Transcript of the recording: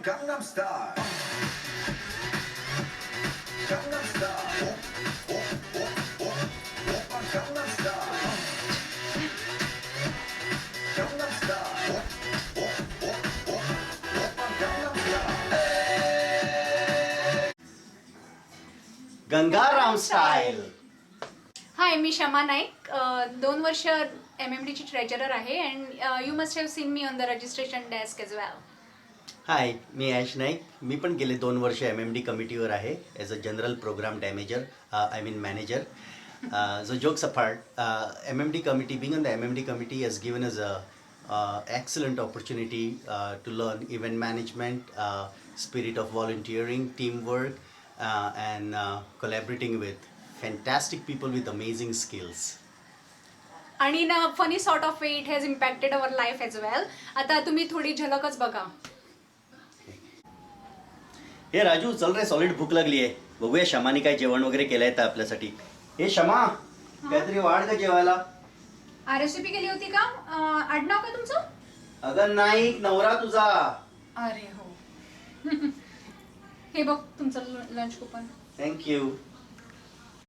Gangnam Style. Gangnam Style. Oppa Gangnam Style. Gangnam Style. Oppa Gangnam Style. Gangaram style. Hi, मी शमा नाईक. 2 वर्ष MMDची treasurer आहे and you must have seen me on the registration desk as well. Hi, मी ॲश नाईक. मी पण गेले 2 वर्ष MMD कमिटीवर आहे as a general programme damager, I mean manager. जो jokes apart, MMD committee, being on the MMD committee has given us a excellent opportunity to learn event management, spirit of volunteering, teamwork, and collaborating with fantastic people with amazing skills. आणि in a funny sort of way it has impacted our life as well. आता तुम्ही थोडी झलकच बघा. हे राजू, चल रे, solid भूक लागली आहे. बघूया शमाने काय जेवण वगैरे केलंय तर आपल्यासाठी. हे शमा, काहीतरी वाढ का जेवायला. रेसिपी केली होती का? आडनाव का तुमचं? अगं नाईक, नवरा तुझा. अरे हो. हे बघ तुमचं लंच कुपन. थँक्यू.